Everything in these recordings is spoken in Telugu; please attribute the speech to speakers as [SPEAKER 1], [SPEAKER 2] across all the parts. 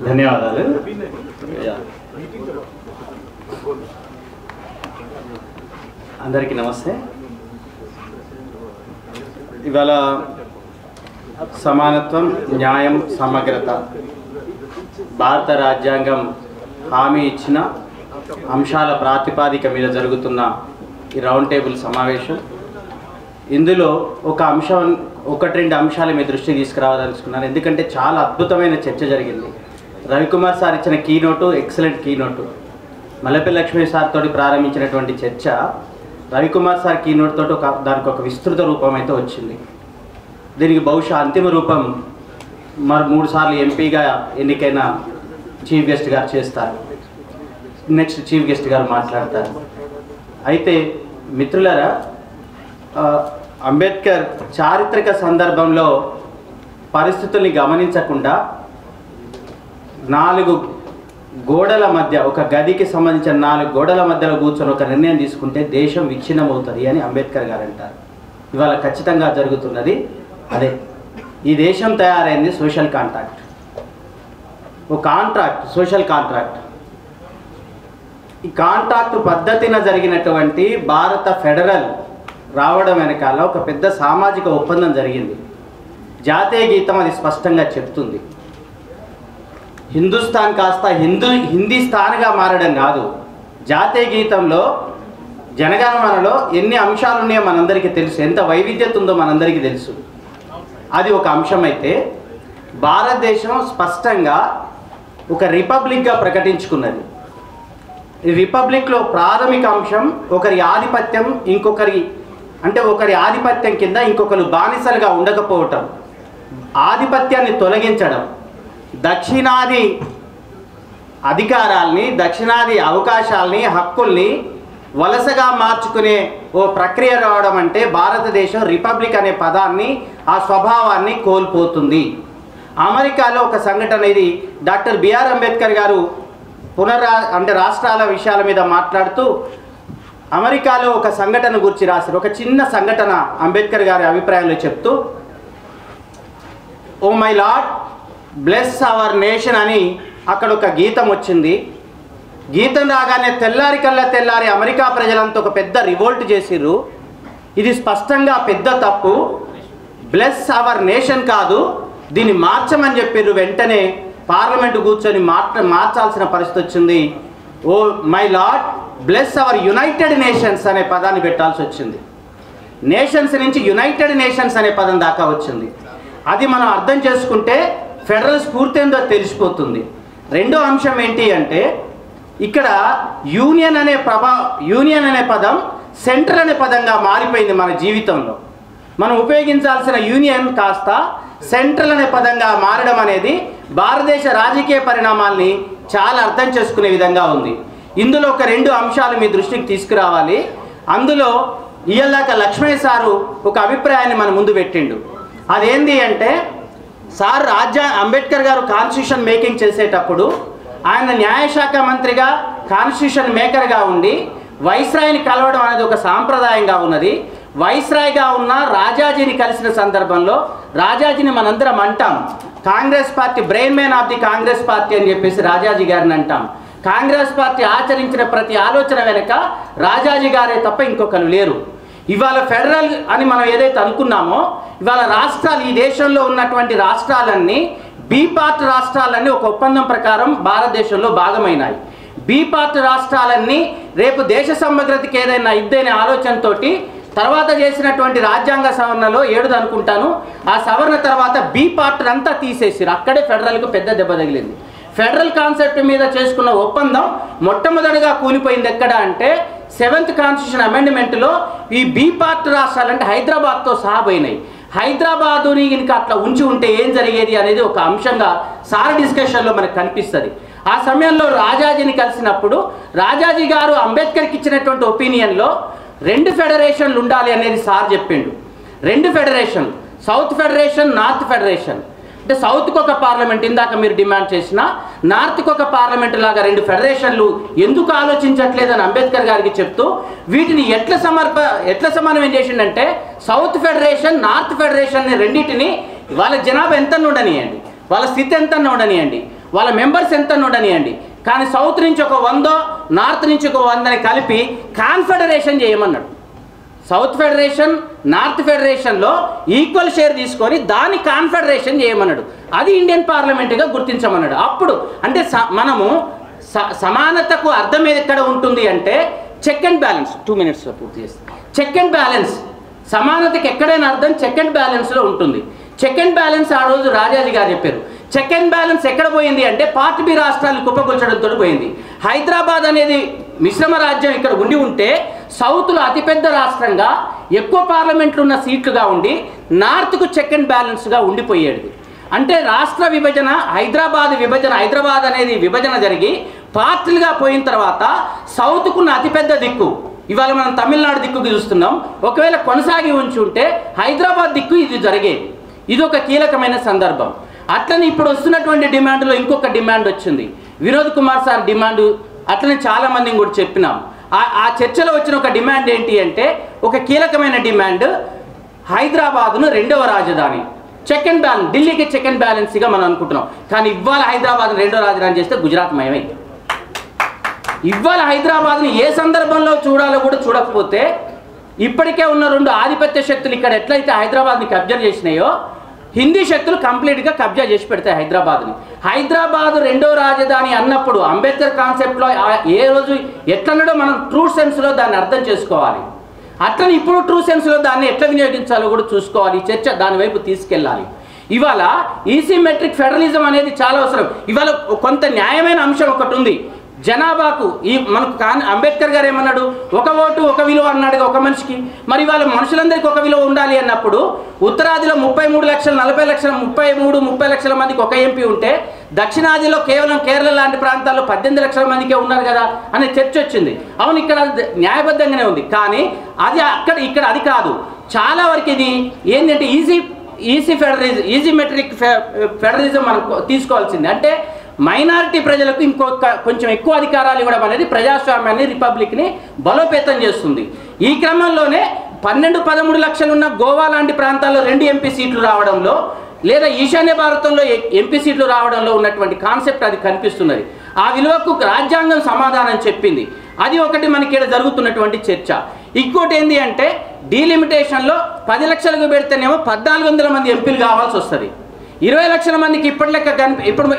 [SPEAKER 1] ధన్యవాదాలు. అందరికీ నమస్తే. ఇవాళ సమానత్వం, న్యాయం, సమగ్రత భారత రాజ్యాంగం హామీ ఇచ్చిన అంశాల ప్రాతిపాదిక మీద జరుగుతున్న ఈ రౌండ్ టేబుల్ సమావేశం. ఇందులో ఒకటి రెండు అంశాలు మీ దృష్టికి తీసుకురావాలనుకున్నాను. ఎందుకంటే చాలా అద్భుతమైన చర్చ జరిగింది. రవికుమార్ సార్ ఇచ్చిన కీనోటు ఎక్సలెంట్ కీనోటు. మల్లెపల్లి లక్ష్మీ సార్ తోటి ప్రారంభించినటువంటి చర్చ రవికుమార్ సార్ కీనోట్ తోటి దానికి ఒక విస్తృత రూపం అయితే వచ్చింది. దీనికి బహుశా అంతిమ రూపం మరి 3 సార్లు ఎంపీగా ఎన్నికైన చీఫ్ గెస్ట్ గారు చేస్తారు. నెక్స్ట్ చీఫ్ గెస్ట్ గారు మాట్లాడతారు. అయితే మిత్రులారా, అంబేద్కర్ చారిత్రక సందర్భంలో పరిస్థితుల్ని గమనించకుండా 4 గోడల మధ్య, ఒక గదికి సంబంధించిన 4 గోడల మధ్యలో కూర్చొని ఒక నిర్ణయం తీసుకుంటే దేశం విచ్ఛిన్నమవుతుంది అని అంబేద్కర్ గారు అంటారు. ఇవాళ ఖచ్చితంగా జరుగుతున్నది అదే. ఈ దేశం తయారైంది సోషల్ కాంట్రాక్ట్, ఒక కాంట్రాక్ట్, సోషల్ కాంట్రాక్ట్. ఈ కాంట్రాక్ట్ పద్ధతిన జరిగినటువంటి భారత ఫెడరల్ రావడం వెనకాల ఒక పెద్ద సామాజిక ఒప్పందం జరిగింది. జాతీయ గీతం అది స్పష్టంగా చెప్తుంది. హిందుస్థాన్ కాస్త హిందీస్థాన్గా మారడం కాదు. జాతీయ గీతంలో, జనగణమనలో ఎన్ని అంశాలు ఉన్నాయో మనందరికీ తెలుసు, ఎంత వైవిధ్యత ఉందో మనందరికీ తెలుసు. అది ఒక అంశం అయితే భారతదేశం స్పష్టంగా ఒక రిపబ్లిక్గా ప్రకటించుకున్నది. ఈ రిపబ్లిక్లో ప్రాథమిక అంశం ఒకరి ఆధిపత్యం ఒకరి ఆధిపత్యం కింద ఇంకొకరు బానిసలుగా ఉండకపోవటం, ఆధిపత్యాన్ని తొలగించడం, దక్షిణాది అధికారాల్ని, దక్షిణాది అవకాశాలని, హక్కుల్ని వలసగా మార్చుకునే ఓ ప్రక్రియ రావడం అంటే భారతదేశం రిపబ్లిక్ అనే పదాన్ని, ఆ స్వభావాన్ని కోల్పోతుంది. అమెరికాలో ఒక సంఘటన ఇది. డాక్టర్ బిఆర్ అంబేద్కర్ గారు రాష్ట్రాల విషయాల మీద మాట్లాడుతూ అమెరికాలో ఒక సంఘటన గురించి రాశారు. ఒక చిన్న సంఘటన అంబేద్కర్ గారి అభిప్రాయంలో చెప్తూ, O my lord bless our nation అని అక్కడ ఒక గీతం వచ్చింది. గీతం రాగానే తెల్లారి అమెరికా ప్రజలంతా ఒక పెద్ద రివోల్ట్ చేసిర్రు. ఇది స్పష్టంగా పెద్ద తప్పు, బ్లెస్ అవర్ నేషన్ కాదు, దీన్ని మార్చమని చెప్పిర్రు. వెంటనే పార్లమెంటు కూర్చొని మార్చాల్సిన పరిస్థితి వచ్చింది. O my lord bless our United Nations అనే పదాన్ని పెట్టాల్సి వచ్చింది. నేషన్స్ నుంచి యునైటెడ్ నేషన్స్ అనే పదం దాకా వచ్చింది. అది మనం అర్థం చేసుకుంటే ఫెడరల్ స్ఫూర్తి ఏందో తెలిసిపోతుంది. రెండో అంశం ఏంటి అంటే, ఇక్కడ యూనియన్ అనే పదం సెంట్రల్ అనే పదంగా మారిపోయింది. మన జీవితంలో మనం ఉపయోగించాల్సిన యూనియన్ కాస్త సెంట్రల్ అనే పదంగా మారడం అనేది భారతదేశ రాజకీయ పరిణామాల్ని చాలా అర్థం చేసుకునే విధంగా ఉంది. ఇందులో ఒక 2 అంశాలు మీ దృష్టికి తీసుకురావాలి. అందులో ఇయ్యాలదాకా లక్ష్మయ్య సారు ఒక అభిప్రాయాన్ని మన ముందు పెట్టిండు. అదేంటి అంటే, సార్ అంబేద్కర్ గారు కాన్స్టిట్యూషన్ మేకింగ్ చేసేటప్పుడు ఆయన న్యాయశాఖ మంత్రిగా, కాన్స్టిట్యూషన్ మేకర్గా ఉండి వైస్రాయ్ని కలవడం అనేది ఒక సాంప్రదాయంగా ఉన్నది. వైస్రాయ్గా ఉన్న రాజాజీని కలిసిన సందర్భంలో, రాజాజీని మనందరం అంటాం Congress party brain man of the Congress party అని చెప్పేసి రాజాజీ గారిని అంటాం. కాంగ్రెస్ పార్టీ ఆచరించిన ప్రతి ఆలోచన వెనక రాజాజీ గారే తప్ప ఇంకొకరు లేరు. ఇవాళ ఫెడరల్ అని మనం ఏదైతే అనుకున్నామో, ఇవాళ రాష్ట్రాలు, ఈ దేశంలో ఉన్నటువంటి రాష్ట్రాలన్నీ బి పార్ట్ రాష్ట్రాలన్నీ ఒక ఒప్పందం ప్రకారం భారతదేశంలో భాగమైనాయి. బి పార్ట్ రాష్ట్రాలన్నీ రేపు దేశ సమగ్రతకి ఏదైనా ఇద్దనే ఆలోచనతోటి తర్వాత చేసినటువంటి రాజ్యాంగ సవరణలో 7 అనుకుంటాను, ఆ సవరణ తర్వాత బి పార్ట్ అంతా తీసేసిరు. అక్కడే ఫెడరల్కు పెద్ద దెబ్బ తగిలింది. ఫెడరల్ కాన్సెప్ట్ మీద చేసుకున్న ఒప్పందం మొట్టమొదటిగా కూలిపోయింది ఎక్కడ అంటే 7th కాన్స్టిట్యూషన్ అమెండ్మెంట్లో ఈ బి పార్ట్ రాష్ట్రాలంటే హైదరాబాద్తో సహా పోయినాయి. హైదరాబాదుని కనుక అట్లా ఉంటే ఏం జరిగేది అనేది ఒక అంశంగా సార్ డిస్కషన్లో మనకు కనిపిస్తుంది. ఆ సమయంలో రాజాజీని కలిసినప్పుడు రాజాజీ గారు అంబేద్కర్కి ఇచ్చినటువంటి ఒపీనియన్లో 2 ఫెడరేషన్లు ఉండాలి అనేది సార్ చెప్పిండు. 2 federation, south federation, north federation. అంటే సౌత్కి ఒక పార్లమెంట్ ఇందాక మీరు డిమాండ్ చేసిన, నార్త్కి ఒక పార్లమెంట్ లాగా 2 ఫెడరేషన్లు ఎందుకు ఆలోచించట్లేదని అంబేద్కర్ గారికి చెప్తూ వీటిని ఎట్లా సమన్వయం చేసిండంటే, సౌత్ ఫెడరేషన్, నార్త్ ఫెడరేషన్ రెండింటిని వాళ్ళ జనాభా ఎంత ఉండనియండి, వాళ్ళ స్థితి ఎంత ఉండనియండి, వాళ్ళ మెంబర్స్ ఎంత ఉండనియండి, కానీ సౌత్ నుంచి ఒక 100, నార్త్ నుంచి ఒక 100ని కలిపి కాన్ఫెడరేషన్ చేయమన్నాడు. సౌత్ ఫెడరేషన్, నార్త్ ఫెడరేషన్లో ఈక్వల్ షేర్ తీసుకొని దాన్ని కాన్ఫెడరేషన్ చేయమన్నాడు. అది ఇండియన్ పార్లమెంటుగా గుర్తించమన్నాడు. అప్పుడు అంటే మనము సమానతకు అర్థం ఎక్కడ ఉంటుంది అంటే చెక్ అండ్ బ్యాలెన్స్. 2 minutesలో పూర్తి చేస్తాం. చెక్ అండ్ బ్యాలెన్స్, సమానతకి ఎక్కడైనా అర్థం చెక్ అండ్ బ్యాలెన్స్లో ఉంటుంది. చెక్ అండ్ బ్యాలెన్స్ ఆ రోజు రాజాజీ గారు చెప్పారు. చెక్ అండ్ బ్యాలెన్స్ ఎక్కడ పోయింది అంటే పార్ట్ బి రాష్ట్రాలు కుప్పకూల్చడంతో పోయింది. హైదరాబాద్ అనేది మిశ్రమ రాజ్యం ఇక్కడ ఉండి ఉంటే సౌత్లో అతిపెద్ద రాష్ట్రంగా ఎక్కువ పార్లమెంట్లు ఉన్న సీట్లుగా ఉండి నార్త్కు చెక్ అండ్ బ్యాలెన్స్గా ఉండిపోయేది. అంటే రాష్ట్ర విభజన, హైదరాబాద్ అనేది విభజన జరిగి పార్టీలుగా పోయిన తర్వాత సౌత్కున్న అతిపెద్ద దిక్కు ఇవాళ మనం తమిళనాడు దిక్కుకి చూస్తున్నాం. ఒకవేళ కొనసాగి ఉంచి ఉంటే హైదరాబాద్ దిక్కు ఇది జరిగేది. ఇది ఒక కీలకమైన సందర్భం. అట్లనే ఇప్పుడు వస్తున్నటువంటి డిమాండ్లో ఇంకొక డిమాండ్ వచ్చింది, వినోద్ కుమార్ సార్ డిమాండ్. అట్లనే చాలామందిని కూడా చెప్పినాం. ఆ చర్చలో వచ్చిన ఒక డిమాండ్ ఏంటి అంటే ఒక కీలకమైన డిమాండ్, హైదరాబాద్ను 2వ రాజధాని, చెక్ అండ్ బ్యాలెన్స్, ఢిల్లీకి చెక్ అండ్ బ్యాలెన్స్గా మనం అనుకుంటున్నాం. కానీ ఇవాళ హైదరాబాద్ను 2వ రాజధాని చేస్తే గుజరాత్ మయమైంది. ఇవాళ హైదరాబాద్ని ఏ సందర్భంలో చూడాలో కూడా చూడకపోతే ఇప్పటికే ఉన్న 2 ఆధిపత్య శక్తులు ఇక్కడ ఎట్లయితే హైదరాబాద్ని కబ్జా చేసినాయో హిందీ శక్తులు కంప్లీట్గా కబ్జా చేసి పెడతాయి హైదరాబాద్ని. హైదరాబాద్ 2వ రాజధాని అన్నప్పుడు అంబేద్కర్ కాన్సెప్ట్లో ఏ రోజు ఎట్లన్నాడో మనం ట్రూ సెన్స్లో దాన్ని అర్థం చేసుకోవాలి. అట్లనే ఇప్పుడు ట్రూ సెన్స్లో దాన్ని ఎట్లా వినియోగించాలో కూడా చూసుకోవాలి. ఈ చర్చ దాని వైపు తీసుకెళ్ళాలి. ఇవాళ ఈసిమెట్రిక్ ఫెడరలిజం అనేది చాలా అవసరం. ఇవాళ కొంత న్యాయమైన అంశం ఒకటి ఉంది. జనాభాకు మనకు అంబేద్కర్ గారు ఏమన్నాడు, 1 ఓటు 1 విలువ అన్నాడు ఒక మనిషికి. మరి వాళ్ళ మనుషులందరికీ 1 విలువ ఉండాలి అన్నప్పుడు ఉత్తరాదిలో 33 లక్షలు, 40 లక్షలు, 30 లక్షల మందికి ఒక ఎంపీ ఉంటే దక్షిణాదిలో కేవలం కేరళ లాంటి ప్రాంతాల్లో 18 లక్షల మందికే ఉన్నారు కదా అనే చర్చ వచ్చింది. అవును, ఇక్కడ న్యాయబద్ధంగానే ఉంది. కానీ అది ఇక్కడ అది కాదు. చాలా వరకు ఇది ఏంటంటే ఈజిమెట్రిక్ ఫెడరలిజం మనం తీసుకోవాల్సింది. అంటే మైనారిటీ ప్రజలకు కొంచెం ఎక్కువ అధికారాలు ఇవ్వడం అనేది ప్రజాస్వామ్యాన్ని, రిపబ్లిక్ని బలోపేతం చేస్తుంది. ఈ క్రమంలోనే 12-13 లక్షలు ఉన్న గోవా లాంటి ప్రాంతాల్లో 2 ఎంపీ సీట్లు రావడంలో, లేదా ఈశాన్య భారతంలో ఎంపీ సీట్లు రావడంలో ఉన్నటువంటి కాన్సెప్ట్ అది కనిపిస్తున్నది. ఆ విలువకు రాజ్యాంగం సమాధానం చెప్పింది. అది ఒకటి మనకి ఇక్కడ జరుగుతున్నటువంటి చర్చ. ఇంకోటి ఏంటి అంటే డీలిమిటేషన్లో 10 లక్షలకు పెడితేనేమో 1400 మంది ఎంపీలు కావాల్సి వస్తుంది. 20 లక్షల మందికి ఇప్పటి లెక్క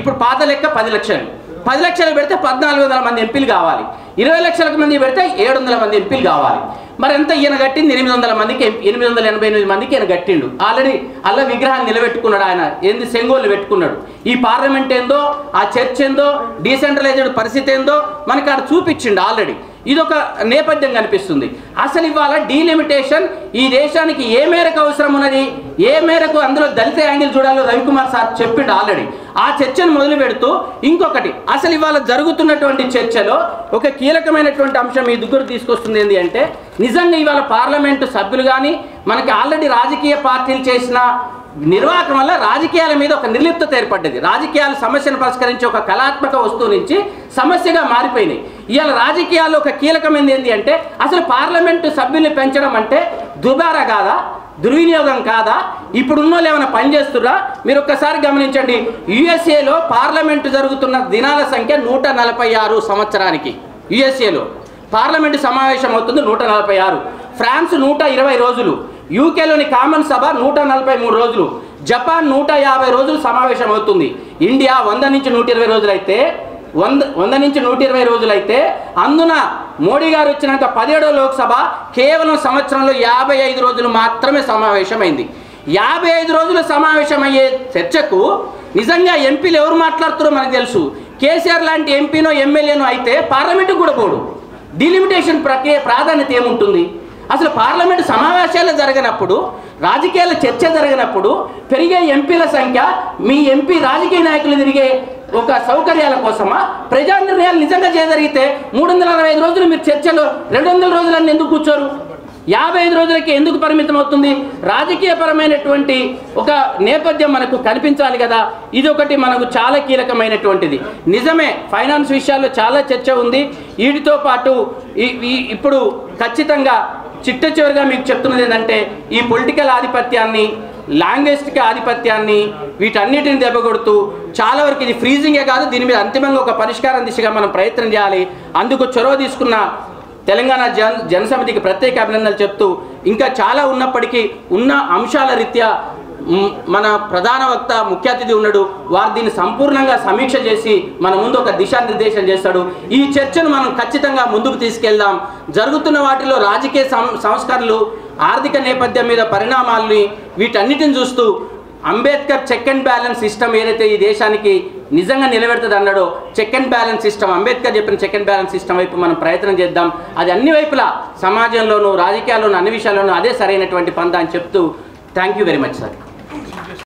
[SPEAKER 1] ఇప్పుడు పాత లెక్క 10 లక్షలు. 10 లక్షలు పెడితే 1400 మంది ఎంపీలు కావాలి. 20 లక్షల మంది పెడితే 700 మంది ఎంపీలు కావాలి. మరి ఎంత ఈయన కట్టింది 800 మందికి, 888 మందికి ఈయన కట్టిండు. ఆల్రెడీ అల్ల విగ్రహాన్ని నిలబెట్టుకున్నాడు. ఆయన ఏంది సెంగోళ్ళు పెట్టుకున్నాడు. ఈ పార్లమెంట్ ఏందో, ఆ చర్చ్ ఏందో, డీసెంట్రలైజ్డ్ పరిస్థితి ఏందో మనకి ఆడ చూపించిండు ఆల్రెడీ. ఇదొక నేపథ్యం కనిపిస్తుంది. అసలు ఇవాళ డీలిమిటేషన్ ఈ దేశానికి ఏ మేరకు అవసరం ఉన్నది, ఏ మేరకు అందులో దళిత యాంగిల్ చూడాలో రవికుమార్ సార్ చెప్పిండు ఆల్రెడీ. ఆ చర్చను మొదలు పెడుతూ ఇంకొకటి అసలు ఇవాళ జరుగుతున్నటువంటి చర్చలో ఒక కీలకమైనటువంటి అంశం మీ దగ్గర తీసుకొస్తుంది ఏంటి అంటే నిజంగా ఇవాళ పార్లమెంటు సభ్యులు కానీ మనకి ఆల్రెడీ రాజకీయ పార్టీలు చేసిన నిర్వాహకం వల్ల రాజకీయాల మీద ఒక నిర్లిప్తత ఏర్పడ్డది. రాజకీయాల సమస్యను పరిష్కరించే ఒక కళాత్మక వస్తువు నుంచి సమస్యగా మారిపోయినాయి. ఇవాళ రాజకీయాల్లో ఒక కీలకమైనది ఏంటి అంటే అసలు పార్లమెంటు సభ్యుల్ని పెంచడం అంటే దుబారా కాదా, దుర్వినియోగం కాదా, ఇప్పుడున్న వాళ్ళు ఏమైనా పనిచేస్తున్నా? మీరు ఒక్కసారి గమనించండి. యుఎస్ఏలో పార్లమెంటు జరుగుతున్న దినాల సంఖ్య 146 సంవత్సరానికి. యుఎస్ఏలో పార్లమెంటు సమావేశం అవుతుంది 146. ఫ్రాన్స్ 120 రోజులు, యూకేలోని కామన్ సభ 143 రోజులు, జపాన్ 150 రోజులు సమావేశం అవుతుంది. ఇండియా 100 నుంచి 120 రోజులైతే 100 నుంచి 120 రోజులైతే అందున మోడీ గారు వచ్చినాక 17వ లోక్సభ కేవలం సంవత్సరంలో 55 రోజులు మాత్రమే సమావేశమైంది. 55 రోజులు సమావేశమయ్యే చర్చకు నిజంగా ఎంపీలు ఎవరు మాట్లాడుతారో మనకు తెలుసు. కేసీఆర్ లాంటి ఎంపీనో ఎమ్మెల్యేనో అయితే పార్లమెంటుకు కూడా పోడు. డిలిమిటేషన్ ప్రక్రియ ప్రాధాన్యత ఏముంటుంది? అసలు పార్లమెంటు సమావేశాలు జరగనప్పుడు, రాజకీయాల చర్చ జరగనప్పుడు పెరిగే ఎంపీల సంఖ్య మీ ఎంపీ రాజకీయ నాయకులు తిరిగే ఒక సౌకర్యాల కోసమా? ప్రజా నిర్ణయాలు నిజంగా చేయగలిగితే 365 రోజులు మీరు చర్చలో 200 రోజులన్నీ ఎందుకు కూర్చోరు? 55 రోజులకి ఎందుకు పరిమితం అవుతుంది? రాజకీయపరమైనటువంటి ఒక నేపథ్యం మనకు కనిపించాలి కదా. ఇది ఒకటి మనకు చాలా కీలకమైనటువంటిది. నిజమే, ఫైనాన్స్ విషయాల్లో చాలా చర్చ ఉంది. వీటితో పాటు ఇప్పుడు ఖచ్చితంగా చిట్ట చివరిగా మీకు చెప్తున్నది ఏంటంటే ఈ పొలిటికల్ ఆధిపత్యాన్ని లాంగ్వేజ్కి ఆధిపత్యాన్ని వీటన్నిటిని దెబ్బకొడుతూ చాలా వరకు ఇది ఫ్రీజింగే కాదు, దీని మీద అంతిమంగా ఒక పరిష్కారం దిశగా మనం ప్రయత్నం చేయాలి. అందుకు చొరవ తీసుకున్న తెలంగాణ జనసమితికి ప్రత్యేక అభినందనలు చెప్తూ, ఇంకా చాలా ఉన్నప్పటికీ ఉన్న అంశాల రీత్యా మన ప్రధాన వక్త ముఖ్య అతిథి ఉన్నాడు, వారు దీన్ని సంపూర్ణంగా సమీక్ష చేసి మన ముందు ఒక దిశానిర్దేశం చేస్తాడు. ఈ చర్చను మనం ఖచ్చితంగా ముందుకు తీసుకెళ్దాం. జరుగుతున్న వాటిలో రాజకీయ సంస్కరణలు, ఆర్థిక నేపథ్యం మీద పరిణామాలని వీటన్నిటిని చూస్తూ Ambedkar check and balance system ఏదైతే ఈ దేశానికి నిజంగా నిలబెడుతుంది అన్నాడో, check and balance system, Ambedkar చెప్పిన చెక్ అండ్ బ్యాలెన్స్ సిస్టమ్ వైపు మనం ప్రయత్నం చేద్దాం. అది అన్ని వైపులా సమాజంలోనూ రాజకీయాల్లోనూ అన్ని విషయాల్లోనూ అదే సరైనటువంటి పందా అని చెప్తూ thank you very much sir.